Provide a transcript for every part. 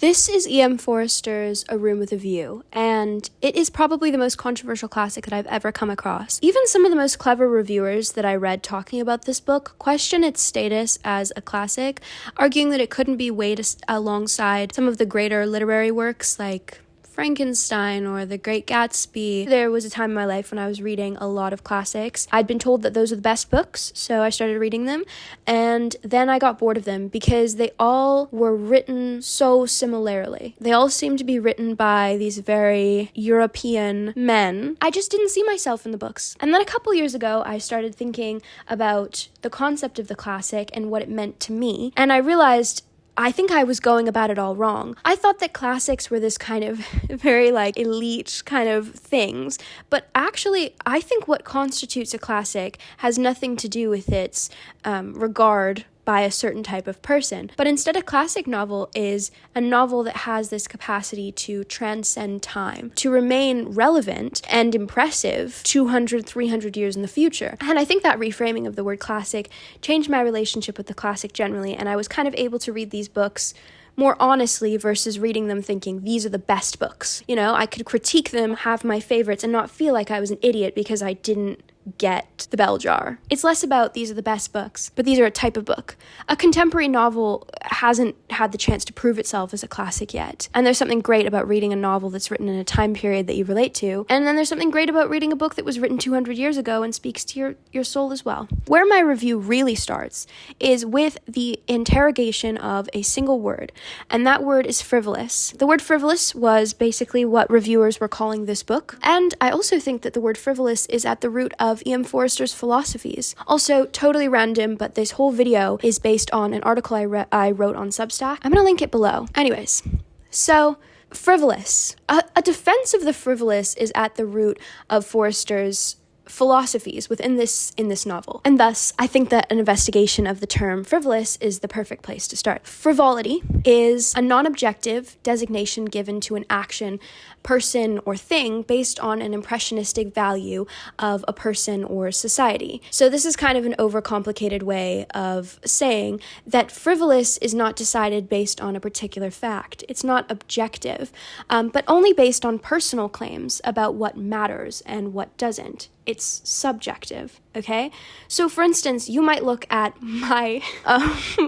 This is E.M. Forster's A Room with a View, and it is probably the most controversial classic that I've ever come across. Even some of the most clever reviewers that I read talking about this book question its status as a classic, arguing that it couldn't be weighed alongside some of the greater literary works like Frankenstein or The Great Gatsby. There was a time in my life when I was reading a lot of classics. I'd been told that those were the best books, so I started reading them, and then I got bored of them because they all were written so similarly. They all seemed to be written by these very European men. I just didn't see myself in the books. And then a couple years ago, I started thinking about the concept of the classic and what it meant to me, and I realized I think I was going about it all wrong. I thought that classics were this kind of very elite kind of things, but actually I think what constitutes a classic has nothing to do with its regard by a certain type of person. But instead, a classic novel is a novel that has this capacity to transcend time, to remain relevant and impressive 200, 300 years in the future. And I think that reframing of the word classic changed my relationship with the classic generally, and I was kind of able to read these books more honestly versus reading them thinking these are the best books. You know, I could critique them, have my favorites, and not feel like I was an idiot because I didn't get the bell jar. It's less about these are the best books, but these are a type of book. A contemporary novel hasn't had the chance to prove itself as a classic yet. And there's something great about reading a novel that's written in a time period that you relate to. And then there's something great about reading a book that was written 200 years ago and speaks to your soul as well. Where my review really starts is with the interrogation of a single word, and that word is frivolous. The word frivolous was basically what reviewers were calling this book, and I also think that the word frivolous is at the root of E.M. Forster's philosophies. Also, totally random, but this whole video is based on an article I wrote on Substack. I'm gonna link it below. Anyways, so frivolous. A defense of the frivolous is at the root of Forster's philosophies in this novel. And thus, I think that an investigation of the term frivolous is the perfect place to start. Frivolity is a non-objective designation given to an action, person, or thing based on an impressionistic value of a person or society. So this is kind of an overcomplicated way of saying that frivolous is not decided based on a particular fact. It's not objective, but only based on personal claims about what matters and what doesn't. It's subjective, okay? So for instance, you might look at my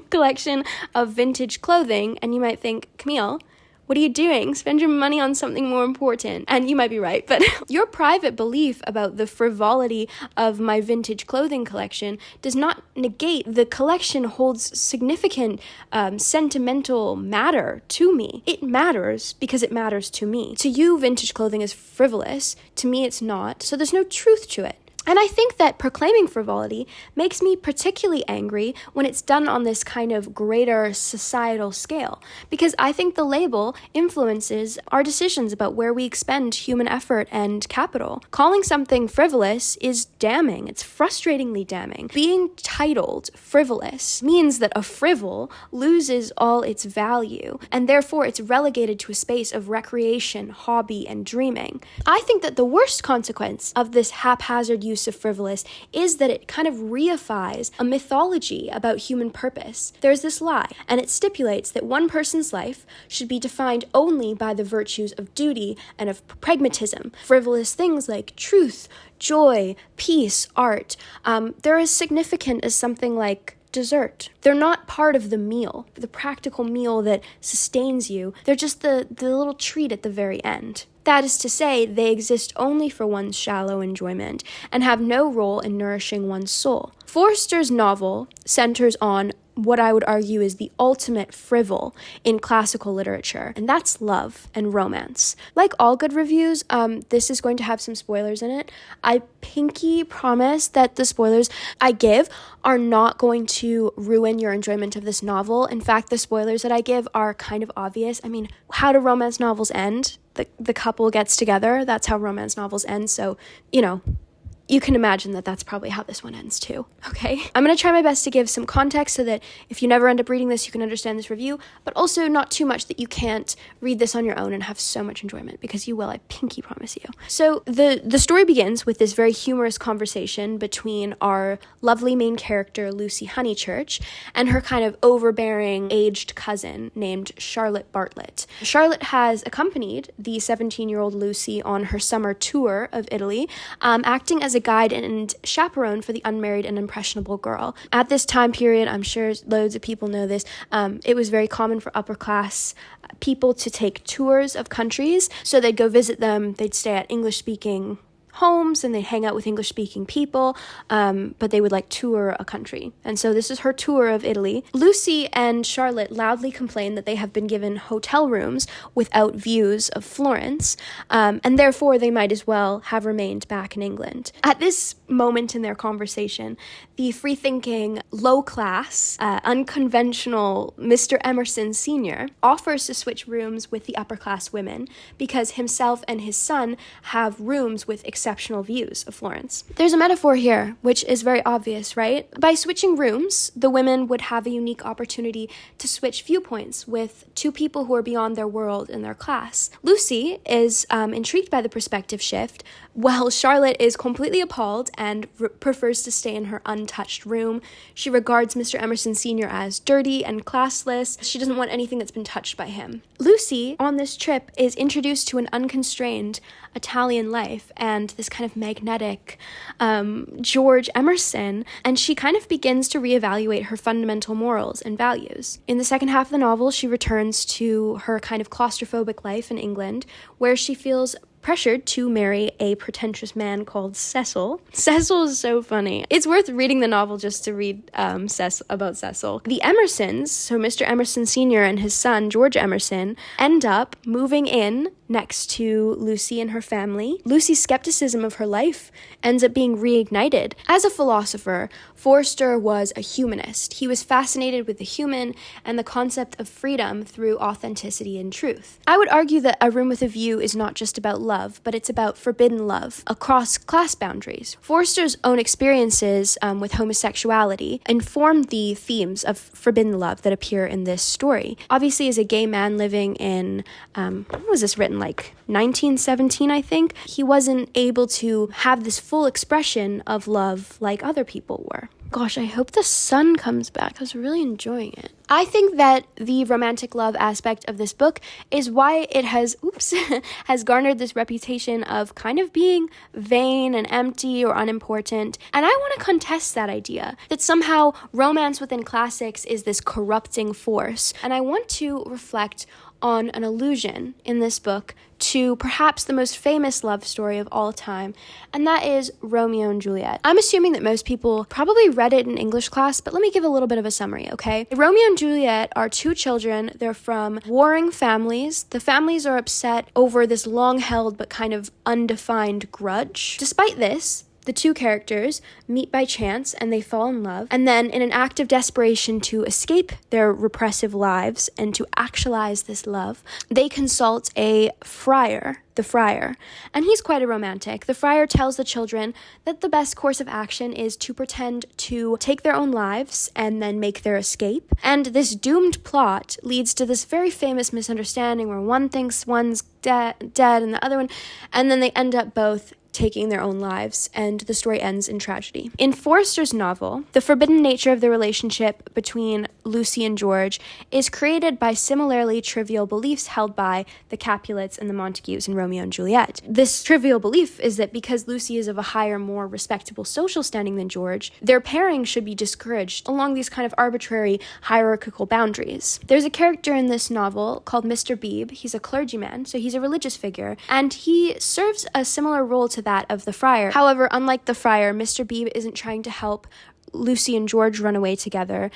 collection of vintage clothing and you might think, Camille, what are you doing? Spend your money on something more important. And you might be right, but your private belief about the frivolity of my vintage clothing collection does not negate the collection holds significant sentimental matter to me. It matters because it matters to me. To you, vintage clothing is frivolous. To me, it's not. So there's no truth to it. And I think that proclaiming frivolity makes me particularly angry when it's done on this kind of greater societal scale, because I think the label influences our decisions about where we expend human effort and capital. Calling something frivolous is damning. It's frustratingly damning. Being titled frivolous means that a frivol loses all its value, and therefore it's relegated to a space of recreation, hobby, and dreaming. I think that the worst consequence of this haphazard use of frivolous is that it kind of reifies a mythology about human purpose. There's this lie, and it stipulates that one person's life should be defined only by the virtues of duty and of pragmatism. Frivolous things like truth, joy, peace, art, they're as significant as something like dessert. They're not part of the meal, the practical meal that sustains you. They're just the little treat at the very end. That is to say, they exist only for one's shallow enjoyment and have no role in nourishing one's soul. Forster's novel centers on what I would argue is the ultimate frivol in classical literature, and that's love and romance. Like all good reviews, this is going to have some spoilers in it. I pinky promise that the spoilers I give are not going to ruin your enjoyment of this novel. In fact, the spoilers that I give are kind of obvious. I mean, how do romance novels end? The couple gets together. That's how romance novels end. So, you can imagine that that's probably how this one ends too, okay? I'm gonna try my best to give some context so that if you never end up reading this, you can understand this review, but also not too much that you can't read this on your own and have so much enjoyment, because you will, I pinky promise you. So the story begins with this very humorous conversation between our lovely main character, Lucy Honeychurch, and her kind of overbearing, aged cousin named Charlotte Bartlett. Charlotte has accompanied the 17-year-old Lucy on her summer tour of Italy, acting as a guide and chaperone for the unmarried and impressionable girl. At this time period, I'm sure loads of people know this, it was very common for upper class people to take tours of countries, so they'd go visit them, they'd stay at English-speaking homes and they hang out with English-speaking people, but they would like tour a country. And so this is her tour of Italy. Lucy and Charlotte loudly complain that they have been given hotel rooms without views of Florence, and therefore they might as well have remained back in England. At this moment in their conversation, the free-thinking, low-class, unconventional Mr. Emerson Sr. offers to switch rooms with the upper-class women because himself and his son have rooms with exceptional views of Florence. There's a metaphor here, which is very obvious, right? By switching rooms, the women would have a unique opportunity to switch viewpoints with two people who are beyond their world and their class. Lucy is intrigued by the perspective shift, while Charlotte is completely appalled and prefers to stay in her untouched room. She regards Mr. Emerson Sr. as dirty and classless. She doesn't want anything that's been touched by him. Lucy, on this trip, is introduced to an unconstrained Italian life and this kind of magnetic George Emerson, and she kind of begins to reevaluate her fundamental morals and values. In the second half of the novel, she returns to her kind of claustrophobic life in England, where she feels pressured to marry a pretentious man called Cecil. Cecil is so funny. It's worth reading the novel just to read about Cecil. The Emersons, so Mr. Emerson Sr. and his son, George Emerson, end up moving in next to Lucy and her family. Lucy's skepticism of her life ends up being reignited. As a philosopher, Forster was a humanist. He was fascinated with the human and the concept of freedom through authenticity and truth. I would argue that A Room with a View is not just about love, but it's about forbidden love across class boundaries. Forster's own experiences with homosexuality informed the themes of forbidden love that appear in this story. Obviously, as a gay man living in, when was this written? Like 1917, I think, he wasn't able to have this full expression of love like other people were. Gosh, I hope the sun comes back. I was really enjoying it. I think that the romantic love aspect of this book is why it has garnered this reputation of kind of being vain and empty or unimportant. And I want to contest that idea, that somehow romance within classics is this corrupting force. And I want to reflect on an allusion in this book to perhaps the most famous love story of all time, and that is Romeo and Juliet. I'm assuming that most people probably read it in English class, but let me give a little bit of a summary, okay? Romeo and Juliet are two children. They're from warring families. The families are upset over this long-held but kind of undefined grudge. Despite this, the two characters meet by chance and they fall in love, and then in an act of desperation to escape their repressive lives and to actualize this love, they consult the friar, and he's quite a romantic. The friar tells the children that the best course of action is to pretend to take their own lives and then make their escape, and this doomed plot leads to this very famous misunderstanding where one thinks one's dead and the other one, and then they end up both taking their own lives, and the story ends in tragedy. In Forster's novel, the forbidden nature of the relationship between Lucy and George is created by similarly trivial beliefs held by the Capulets and the Montagues in Romeo and Juliet. This trivial belief is that because Lucy is of a higher, more respectable social standing than George, their pairing should be discouraged along these kind of arbitrary hierarchical boundaries. There's a character in this novel called Mr. Beebe. He's a clergyman, so he's a religious figure, and he serves a similar role to that of the friar. However, unlike the friar, Mr. Beebe isn't trying to help Lucy and George run away together.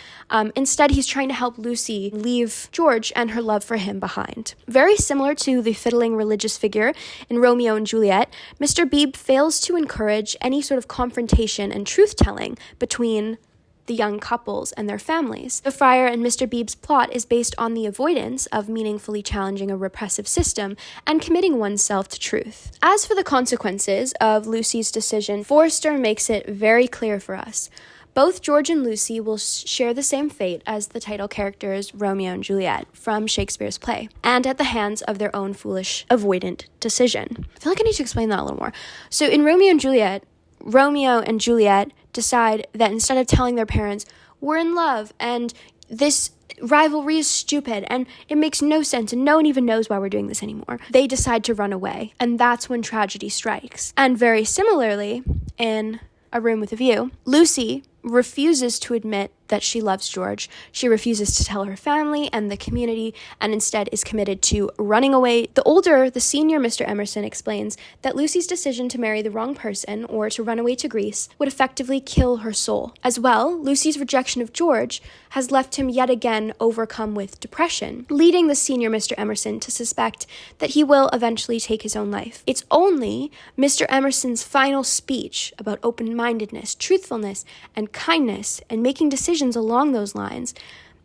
Instead, he's trying to help Lucy leave George and her love for him behind. Very similar to the fiddling religious figure in Romeo and Juliet, Mr. Beebe fails to encourage any sort of confrontation and truth-telling between the young couples and their families. The Friar and Mr. Beebe's plot is based on the avoidance of meaningfully challenging a repressive system and committing oneself to truth. As for the consequences of Lucy's decision, Forster makes it very clear for us. Both George and Lucy will share the same fate as the title characters Romeo and Juliet from Shakespeare's play, and at the hands of their own foolish, avoidant decision. I feel like I need to explain that a little more. So in Romeo and Juliet decide that instead of telling their parents, we're in love, and this rivalry is stupid, and it makes no sense, and no one even knows why we're doing this anymore, they decide to run away, and that's when tragedy strikes. And very similarly, in A Room with a View, Lucy refuses to admit that she loves George. She refuses to tell her family and the community, and instead is committed to running away. The senior Mr. Emerson explains that Lucy's decision to marry the wrong person or to run away to Greece would effectively kill her soul. As well, Lucy's rejection of George has left him yet again overcome with depression, leading the senior Mr. Emerson to suspect that he will eventually take his own life. It's only Mr. Emerson's final speech about open-mindedness, truthfulness, and kindness, and making decisions along those lines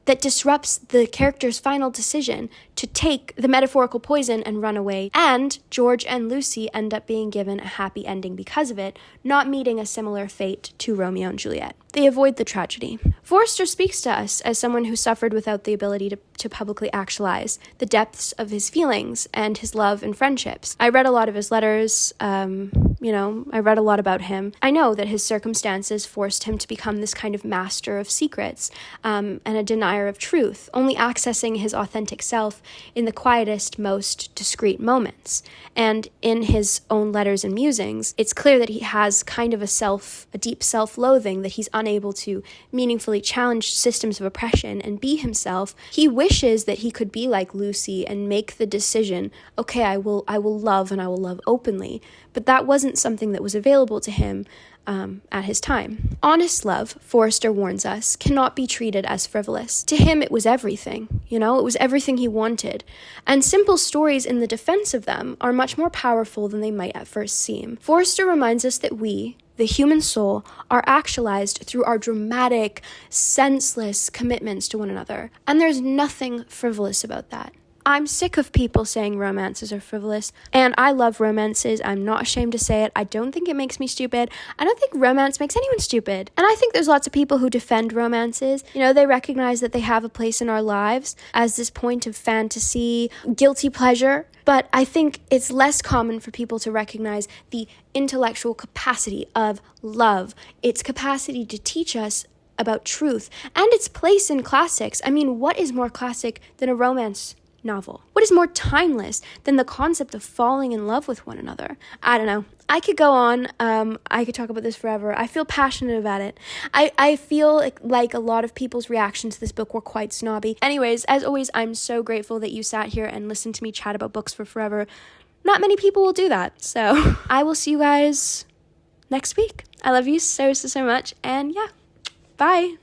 that disrupts the character's final decision to take the metaphorical poison and run away. And George and Lucy end up being given a happy ending because of it, not meeting a similar fate to Romeo and Juliet. They avoid the tragedy. Forster speaks to us as someone who suffered without the ability to publicly actualize the depths of his feelings and his love and friendships. I read a lot of his letters, I read a lot about him. I know that his circumstances forced him to become this kind of master of secrets, and a denier of truth, only accessing his authentic self in the quietest, most discreet moments. And in his own letters and musings, it's clear that he has kind of a deep self-loathing, that he's unable to meaningfully challenge systems of oppression and be himself. He wishes that he could be like Lucy and make the decision, okay, I will love, and I will love openly. But that wasn't something that was available to him at his time. Honest love, Forster warns us, cannot be treated as frivolous. To him, it was everything. It was everything he wanted. And simple stories in the defense of them are much more powerful than they might at first seem. Forster reminds us that we, the human soul, are actualized through our dramatic, senseless commitments to one another. And there's nothing frivolous about that. I'm sick of people saying romances are frivolous, and I love romances. I'm not ashamed to say it. I don't think it makes me stupid. I don't think romance makes anyone stupid. And I think there's lots of people who defend romances. They recognize that they have a place in our lives as this point of fantasy, guilty pleasure. But I think it's less common for people to recognize the intellectual capacity of love, its capacity to teach us about truth, and its place in classics. I mean, what is more classic than a romance novel? What is more timeless than the concept of falling in love with one another? I don't know. I could go on. I could talk about this forever. I feel passionate about it. I feel like a lot of people's reactions to this book were quite snobby. Anyways, as always, I'm so grateful that you sat here and listened to me chat about books for forever. Not many people will do that. So I will see you guys next week. I love you so, so, so much. And yeah, bye.